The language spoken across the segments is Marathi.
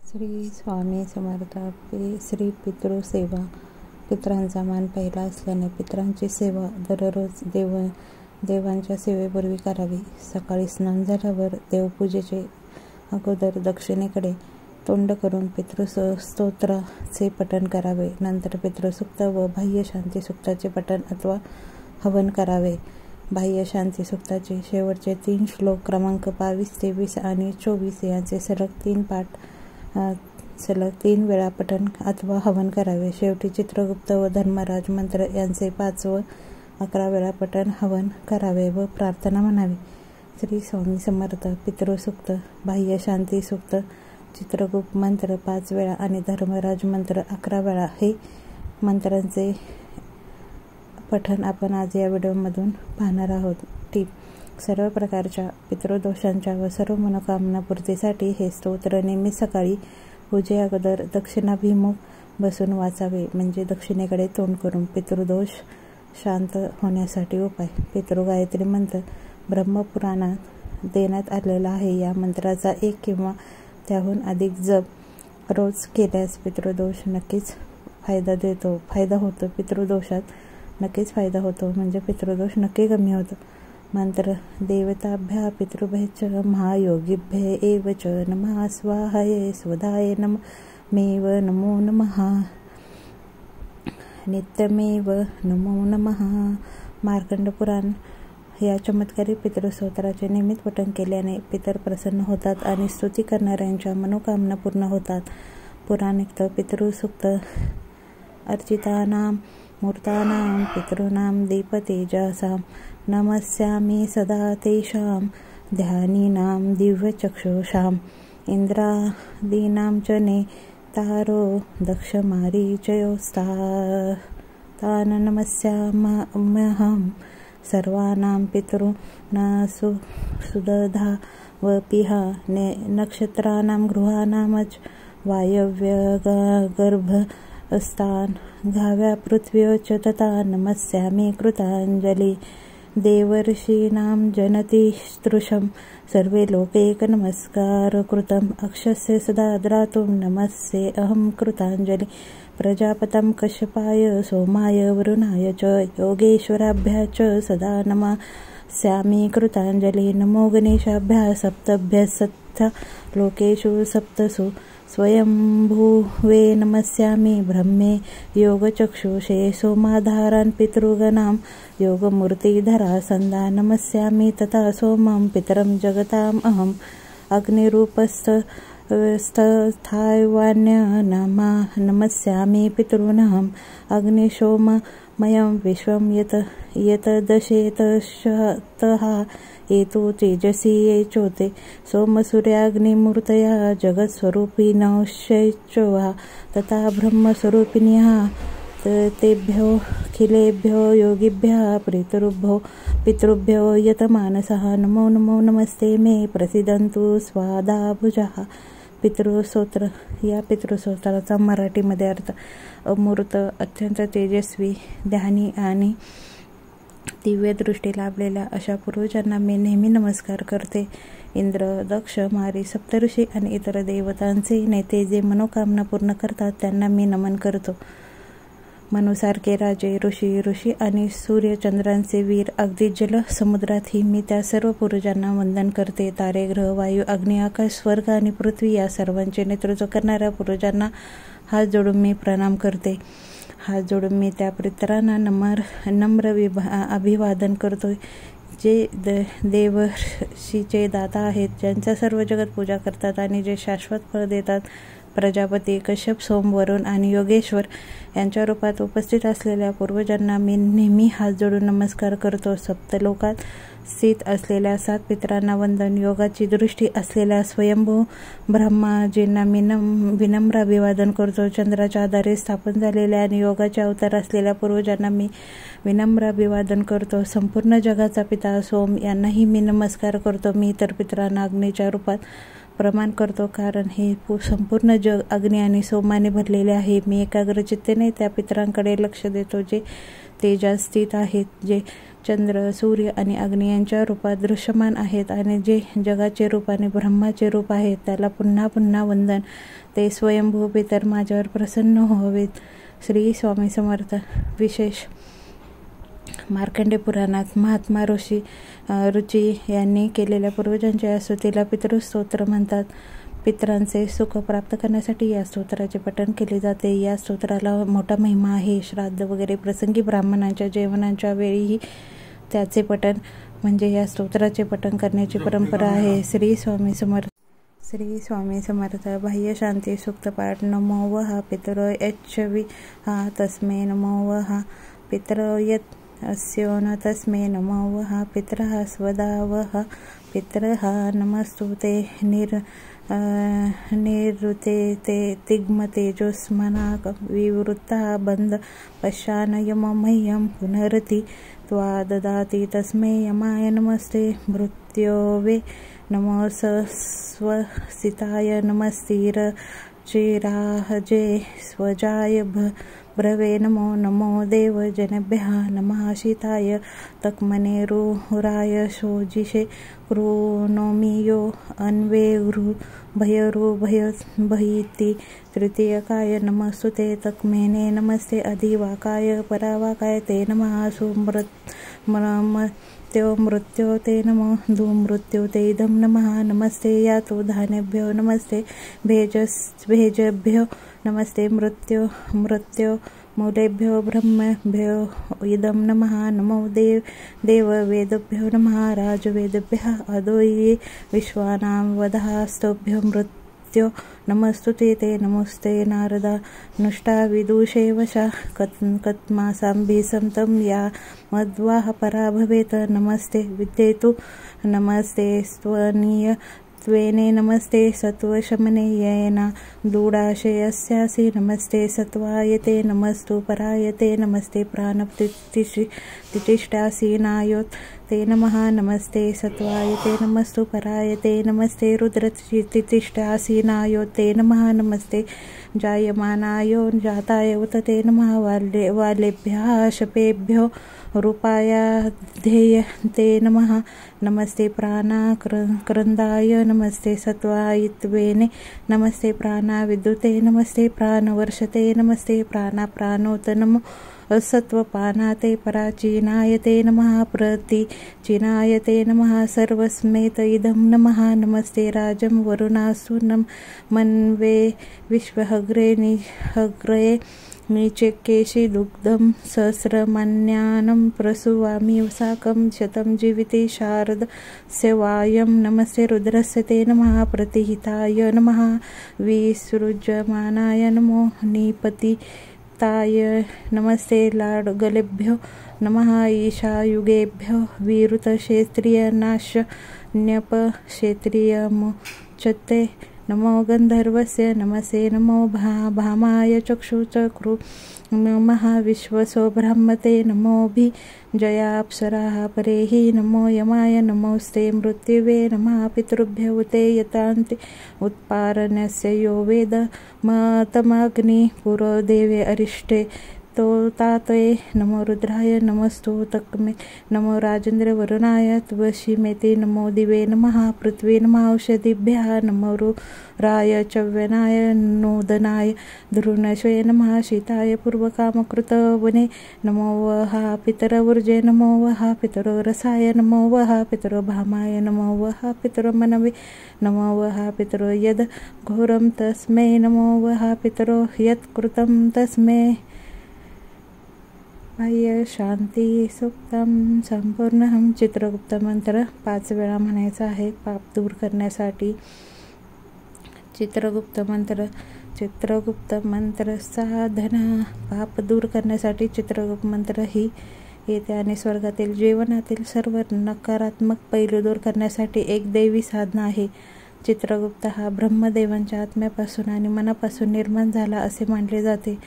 श्री स्वामी समर्थ. श्री पितृसेवा. पितरांचा मान पहिला असल्याने पितरांची सेवा दररोज देवांच्या सेवेपूर्वी करावी. सकाळी स्नान झाल्यावर देवपूजेचे अगोदर दक्षिणेकडे तोंड करून पितृस्तोत्राचे पठण करावे. नंतर पितृसूक्त व बाह्य शांतीसूक्ताचे पठण अथवा हवन करावे. बाह्य शांतीसूक्ताचे शेवटचे 3 श्लोक क्रमांक 22, 23 आणि 24 यांचे सलग 3 वेळा पठण अथवा हवन करावे. शेवटी चित्रगुप्त व धर्मराज मंत्र यांचे 5 व 11 वेळा पठण हवन करावे व प्रार्थना म्हणावी. श्री स्वामी समर्थ. पितृसूक्त, बाह्य शांती सूक्त, चित्रगुप्त मंत्र 5 वेळा आणि धर्मराज मंत्र 11 वेळा हे मंत्रांचे पठण आपण आज या व्हिडिओमधून पाहणार आहोत. टिप: सर्व प्रकारच्या पितृदोषांच्या व सर्व मनोकामना पूर्तीसाठी हे स्तोत्र नेहमी सकाळी पूजे अगोदर दक्षिणाभिमुख बसून वाचावे, म्हणजे दक्षिणेकडे तोंड करून. पितृदोष शांत होण्यासाठी उपाय: पितृगायत्री मंत्र ब्रह्मपुराणात देण्यात आलेला आहे. या मंत्राचा 1 किंवा त्याहून अधिक जप रोज केल्यास पितृदोष नक्कीच फायदा होतो. पितृदोषात नक्कीच फायदा होतो, म्हणजे पितृदोष नक्की कमी होतो. मंत्र: देवताभ्या पितृभ्यश्च महायोगिभ्य एव च नमः स्वाहाय स्वधाय नममेव नमो नमः नित्यमेव नमो नमः. मार्कंड पुराण. या चमत्कारी पितृस्तोत्राचे नियमित पठण केल्याने पितर प्रसन्न होतात आणि स्तुती करणाऱ्यांच्या मनोकामना पूर्ण होतात. पुराणोक्त पितृसूक्त: अर्चितानां मूर्तानां पितॄणां दीपतेजसां नमस्यामि सदा तेषां ध्यानिनां दिव्यचक्षुषाम् इंद्रादीनां च नेतारो दक्षमारीचयोस्तान् नमस्याम्यहं सर्वानां पितॄणां सुदधावपिहा नक्षत्राणां गृहाणामच वायव्यगर्भस्थान् घाव्या पृथ्व्योच तथा नमस्यामि कृताञ्जलि देवर्षीणां जनतिस्तृशं सर्वे लोकैक नमस्कार कृतम् अक्षस्य सदा द्रातुं नमस्ये अहं कृताञ्जलि प्रजापतं कश्यपाय सोमाय वरुणाय च योगेश्वराभ्या च सदा नमस्यामि कृताञ्जलि नमो गणेशाभ्यः सप्तभ्यः सत्था लोकेषु सप्तसु स्वयंभुवे नमस्यामि ब्रह्मे योगचक्षुषे सोमाधारान् पितृगणां योगमूर्तिधरा सन्दा नमस्यामि तथा सोमं पितरं जगताम् अहम् अग्निरूपस्थायवान्य नमस्यामि पितॄनहम् अग्निशोममयं विश्वं यतदशेतशतः एतु तेजसी ये चोते सोमसूर्याग्निमूर्तया जगत्स्वरूपिणश्चैवा तथा ब्रह्मस्वरूपिण्यः तेभ्योऽखिलेभ्यो योगिभ्यः पितृभ्यो यतमानसः नमो नमो नमस्ते मे प्रसीदन्तु स्वादाभुजः. पितृस्तोत्र. या पितृस्तोत्राचा मराठीमध्ये अर्थ: अमूर्त, अत्यंत तेजस्वी, ध्यानी आणि दिव्य दृष्टी लाभलेल्या अशा पूर्वजांना मी नेहमी नमस्कार करते. इंद्र, दक्ष, मारी, सप्तऋषी आणि इतर देवतांचे नेते जे मनोकामना पूर्ण करतात त्यांना मी नमन करतो. मनुसारखे राजे, ऋषी आणि सूर्यचंद्रांचे वीर, अगदी जल समुद्रातही मी त्या सर्व पूर्वजांना वंदन करते. तारे, ग्रह, वायू, अग्नी, आकाश, स्वर्ग आणि पृथ्वी या सर्वांचे नेतृत्व करणाऱ्या पूर्वजांना हात जोडून मी प्रणाम करते. हात जोडून मी त्या पितरांना नम्र अभिवादन करतो, जे देवर्षीचे दाता आहेत, ज्यांच्या सर्व जगत पूजा करतात आणि जे शाश्वत फळ देतात. प्रजापती, कश्यप, सोम, वरुण आणि योगेश्वर यांच्या रूपात उपस्थित असलेल्या पूर्वजांना मी नेहमी हात जोडून नमस्कार करतो. सप्तलोकात स्थित असलेल्या 7 पितरांना वंदन. योगाची दृष्टी असलेल्या स्वयंभू ब्रह्माजींना मी विनम्र अभिवादन करतो. चंद्राच्या आधारे स्थापन झालेल्या आणि योगाचे अवतार असलेल्या पूर्वजांना मी विनम्र अभिवादन करतो. संपूर्ण जगाचा पिता सोम यांनाही मी नमस्कार करतो. मी इतर पितरांना अग्नीच्या रूपात प्रणाम करतो, कारण हे संपूर्ण जग अग्नी आणि सोमाने भरलेले आहे. मी एकाग्रचित्तेने त्या पितरांकडे लक्ष देतो, जे तेजात स्थित आहेत, जे चंद्र, सूर्य आणि अग्नी यांच्या रूपात दृश्यमान आहेत आणि जे जगाचे रूप आणि ब्रह्माचे रूप आहेत त्याला पुन्हा पुन्हा वंदन. ते स्वयंभू पितर माझ्यावर प्रसन्न व्हावेत. श्री स्वामी समर्थ. विशेष मार्कंडेय पुराणात महात्मा ऋषी यांनी केलेल्या पूर्वजांच्या स्तुतीला पितृस्तोत्र म्हणतात. पितरांचे सुख प्राप्त करण्यासाठी या स्तोत्राचे पठण केले जाते. या स्तोत्राला मोठा महिमा आहे. श्राद्ध वगैरे प्रसंगी ब्राह्मणांच्या जेवणाच्या वेळीही त्याचे पठण म्हणजे या स्तोत्राचे पठण करण्याची परंपरा आहे. श्री स्वामी समर्थ. श्री स्वामी समर्थ. बाह्य शांती सूक्त पाठ. नमो वः पितरो यच्छविहा तस्मै नमो वः पितरो यत् अस्यो न तस्मै नमो वः पितरः स्वदा वः पितरः नमस्तु ते निवृते ते तिग्मतेजोस्मनाक विवृत्ता बंध पश्चान यममह्यं पुनरति त्वा ददाति तस्मै यमाय नमस्ते मृत्योवे नमो स्वसिताय नमस्तीर चिराहजे स्वजाय ब्रवे नमो नमो देवजनेभ्यः नमः शीताय तक्मने रुराय शोजिषे कृणोमि यो अन्वे भयिति तृतीयकाय नमस्तुते तक्मेने नमस्ते अधिवाकाय परावाकाय ते नमः मृत्यो ते नमो धूमृत्यो ते इदं नमः नमस्ते यातो धानेभ्यो नमस्ते भेजेभ्यो नमस्ते मृत्यो मूलेभ्यो ब्रह्मेभ्यो इदं नमः नमो देववेदेभ्यो नमः राजवेदेभ्यः अदो ये विश्वानां वधास्तुभ्यो मृत्यो नमस्तुते ते नमस्ते नारदा नुष्टा विदुषे वशा कत्मासाम्भिसं तं या मद्वाह परा भवेत नमस्ते विद्येतु नमस्ते स्वनीय त्वेने नमस्ते सत्वशमने येना दूढाशयस्यासि नमस्ते सत्वायते नमस्तु परायते नमस्ते प्राणप्रतिष्ठासीनायोत् ते नमः नमस्ते सत्वायते नमस्तु परायते नमस्ते रुद्रप्रतिष्ठासीनायोत् ते नमः नमस्ते जायमानायो जाताय उत ते नमः वालेभ्यः शपेभ्यो रूपायाध्येय ते नमः नमस्ते प्राणाक्रंदाय नमस्ते सत्वायित्वेने नमस्ते प्राणाविद्युते नमस्ते प्राणवर्षते नमस्ते प्राणोत नमो सत्वपानाते पराचीनायते नमः प्रतिचिनायते नमः सर्वस्मेत इदं नमः नमस्ते राजं वरुणासुनं मन्वे विश्वहग्रे निहग्रये नीचकेशि दुग्धं सहस्रमान्यानं प्रसुवामि साकं शतं जीविते शारद सेवायं नमस्ते रुद्रस्य ते नमः प्रतिहिताय नमः विसृज्यमानाय नमो निपतिताय नमस्ते लाडगलेभ्यो नमः ईशायुगेभ्यो विरुतक्षेत्रियनाशन्यपक्षेत्रियमुच्यते नमो गंधर्वस्य नमसे नमो भामाय चक्षुचक्रु नमः विश्वसो ब्रह्मते नमोभि जयाप्सराः परेहि नमो यमाय नमोस्ते मृत्युवे नमः पितृभ्यो ते यतान्ति उत्पारणस्य यो वेद मतमग्नि पुरोदेवे अरिष्टे तो तातये नमो रुद्राय नमस्तु तक्मे नमो राजेंद्र वरुणाय त्वशिमेते नमो दिवे नमः पृथ्वी नमः औषधिभ्यः नमो रुराय चव्यनाय नूदनाय धृणश्वे नमः शीताय पूर्वकामकृतवने नमो वः पितरवृजे नमो वः पितरो रसाय नमो वः पितरो भामाय नमो वः पितरो मनवे नमो वः पितरो यद घोरं तस्मै नमो वः पितरो यत्कृतं तस्मै. बाह्य शांती सुक्तम संपूर्ण चित्रगुप्त मंत्र 5 वेळा म्हणायचा आहे पाप दूर करण्यासाठी. चित्रगुप्त मंत्र साधना. पाप दूर करण्यासाठी चित्रगुप्त मंत्र ही येते आणि स्वर्गातील जीवनातील सर्व नकारात्मक पैलू दूर करण्यासाठी एक दैवी साधना आहे. चित्रगुप्त हा ब्रह्मदेवांच्या आत्म्यापासून आणि मनापासून निर्माण झाला असे मानले जाते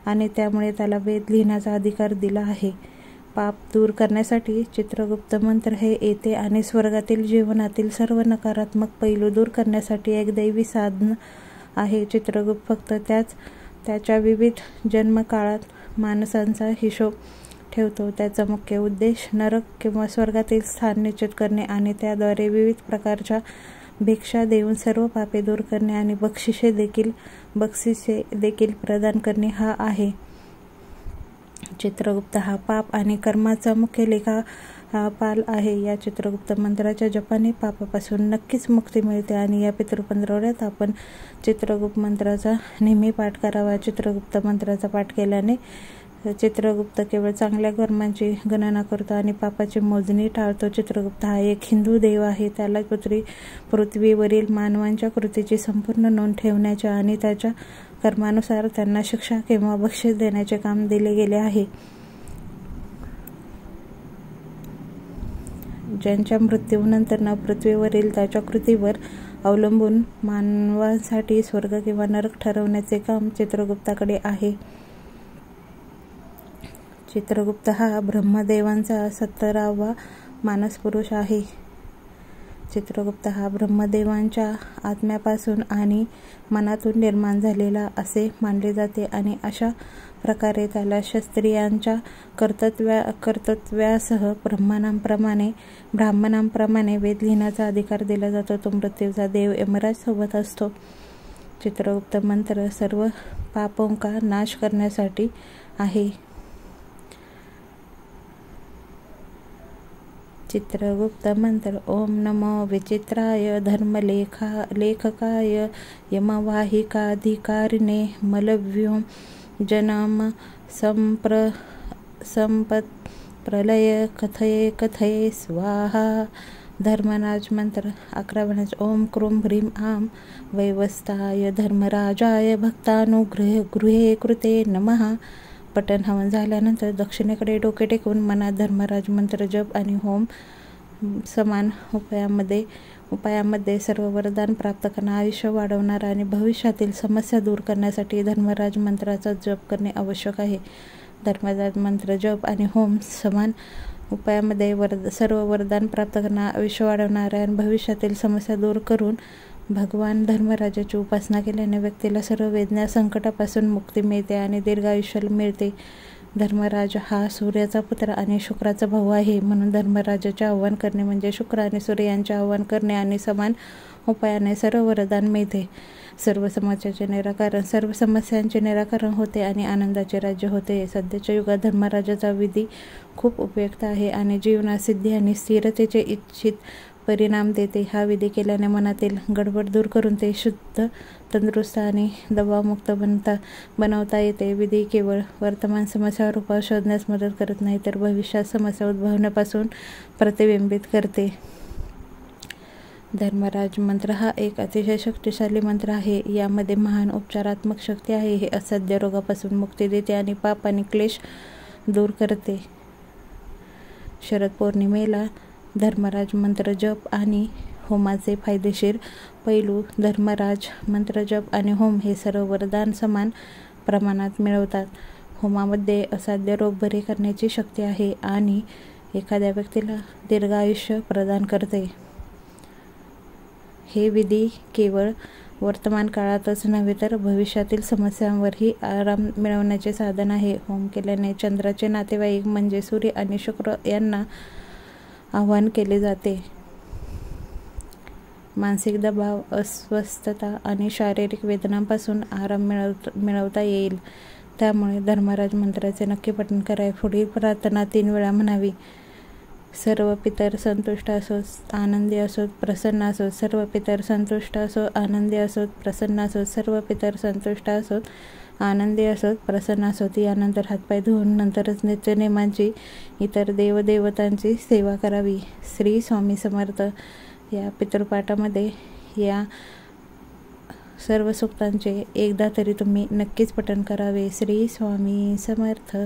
आणि त्यामुळे त्याला वेद लिहिण्याचा अधिकार दिला आहे. पाप दूर करण्यासाठी चित्रगुप्त मंत्र हे येते आणि स्वर्गातील जीवनातील सर्व नकारात्मक पैलू दूर करण्यासाठी एक दैवी साधन आहे. चित्रगुप्त फक्त त्याच्या विविध जन्मकाळात माणसांचा हिशोब ठेवतो. त्याचा मुख्य उद्देश नरक किंवा स्वर्गातील स्थान निश्चित करणे आणि त्याद्वारे विविध प्रकारच्या भिक्षा देऊन सर्व पापे दूर करणे आणि बक्षिसे देखील प्रदान करणे हा आहे. चित्रगुप्त हा पाप आणि कर्माचा मुख्य लेखापाल आहे. या चित्रगुप्त मंत्राच्या जपाने पापापासून नक्कीच मुक्ती मिळते आणि या पितृपंधरवड्यात आपण चित्रगुप्त मंत्राचा नेहमी पाठ करावा. चित्रगुप्त मंत्राचा पाठ केल्याने चित्रगुप्त केवळ चांगल्या कर्मांची गणना करतो आणि पापाची मोजणी टाळतो. चित्रगुप्त हा एक हिंदू देव आहे. त्याला पृथ्वीवरील मानवांच्या कृतीची संपूर्ण नोंद ठेवण्याचे आणि त्याच्या कर्मानुसार त्यांना शिक्षा किंवा बक्षीस देण्याचे काम दिले गेले आहे. ज्यांच्या मृत्यूनंतर पृथ्वीवरील त्याच्या कृतीवर अवलंबून मानवांसाठी स्वर्ग किंवा नरक ठरवण्याचे काम चित्रगुप्ताकडे आहे. चित्रगुप्त हा ब्रह्मदेवांचा 17वा मानसपुरुष आहे. चित्रगुप्त हा ब्रह्मदेवांच्या आत्म्यापासून आणि मनातून निर्माण झालेला असे मानले जाते आणि अशा प्रकारे त्याला क्षत्रियांच्या कर्तव्यासह ब्राह्मणांप्रमाणे वेद लिहिण्याचा अधिकार दिला जातो. तो मृत्यूचा देव यमराज सोबत असतो. चित्रगुप्त मंत्र सर्व पापोंका नाश करण्यासाठी आहे. चित्रगुप्त मंत्र ओम नमो विचित्राय धर्मलेखकाय यमवाहिकाधिकारिणे मलव्योम जनम संपत्प्रलय कथये स्वाहा. धर्मराज मंत्र 11 वेळा ओम क्रूम ह्रीम आम वैवस्ताय धर्मराजाय भक्तानुगृहे कृते नमः. पठण हवन झाल्यानंतर दक्षिणेकडे डोके टेकून मनात धर्मराज मंत्र जप आणि होम समान उपायामध्ये सर्व वरदान प्राप्त करणार, आयुष्य वाढवणार आणि भविष्यातील समस्या दूर करण्यासाठी धर्मराज मंत्राचा जप करणे आवश्यक आहे. धर्मराज मंत्र जप आणि होम समान उपायामध्ये सर्व वरदान प्राप्त करणार, आयुष्य वाढवणार आणि भविष्यातील समस्या दूर करून भगवान धर्मराजाची उपासना केल्याने व्यक्तीला सर्व वेदना संकटापासून मुक्ती मिळते आणि दीर्घायुष्य मिळते. धर्मराज हा सूर्याचा पुत्र आणि शुक्राचा भाऊ आहे. म्हणून धर्मराजाचे आवाहन करणे म्हणजे शुक्र आणि सूर्य यांचे आवाहन करणे आणि समान उपायाने सर्व वरदान मिळते. सर्व समस्यांचे निराकरण होते आणि आनंदाचे राज्य होते. सध्याच्या युगात धर्मराजाचा विधी खूप उपयुक्त आहे आणि जीवनात सिद्धी आणि स्थिरतेचे इच्छित परिणाम देते. हा विधी केल्याने मनातील गडबड दूर करून ते शुद्ध, तंदुरुस्त आणि दबावमुक्त बनवता येते. विधी केवळ वर्तमान समस्यावर उपाय शोधण्यास मदत करत नाही, तर भविष्यात समस्या उद्भवण्यापासून प्रतिबिंबित करते. धर्मराज मंत्र हा एक अतिशय शक्तिशाली मंत्र आहे. यामध्ये महान उपचारात्मक शक्ती आहे. हे असाध्य रोगापासून मुक्ती देते आणि पाप आणि क्लेश दूर करते. शरद पौर्णिमेला धर्मराज मंत्र जप आणि होमाचे फायदेशीर पैलू. धर्मराज मंत्र जप आणि होम हे सर्व वरदान समान प्रमाणात मिळवतात. होमामध्ये असाध्य रोग बरे करण्याची शक्ती आहे आणि एखाद्या व्यक्तीला दीर्घायुष्य प्रदान करते. हे विधी केवळ वर्तमान काळातच नव्हे तर भविष्यातील समस्यांवरही आराम मिळवण्याचे साधन आहे. होम केल्याने चंद्राचे नातेवाईक म्हणजे सूर्य आणि शुक्र यांना आवाहन केले जाते. मानसिक दबाव, अस्वस्थता आणि शारीरिक वेदनांपासून आराम मिळवता येईल. त्यामुळे धर्मराज मंत्राचे नक्की पठण करावे. पुढील प्रार्थना 3 वेळा म्हणावी. सर्व पितर संतुष्ट असोत, आनंदी असोत, प्रसन्न असोत. सर्व पितर संतुष्ट असोत, आनंदी असोत, प्रसन्न असोत. सर्व पितर संतुष्ट असोत, आनंदी असोत, प्रसन्न असोत. यानंतर हातपाय धुवून नंतरच नित्यनेमांची इतर देवदेवतांची सेवा करावी. श्री स्वामी समर्थ. या पितृपाठामध्ये या सर्व सूक्तांचे एकदा तरी तुम्ही नक्कीच पठण करावे. श्री स्वामी समर्थ.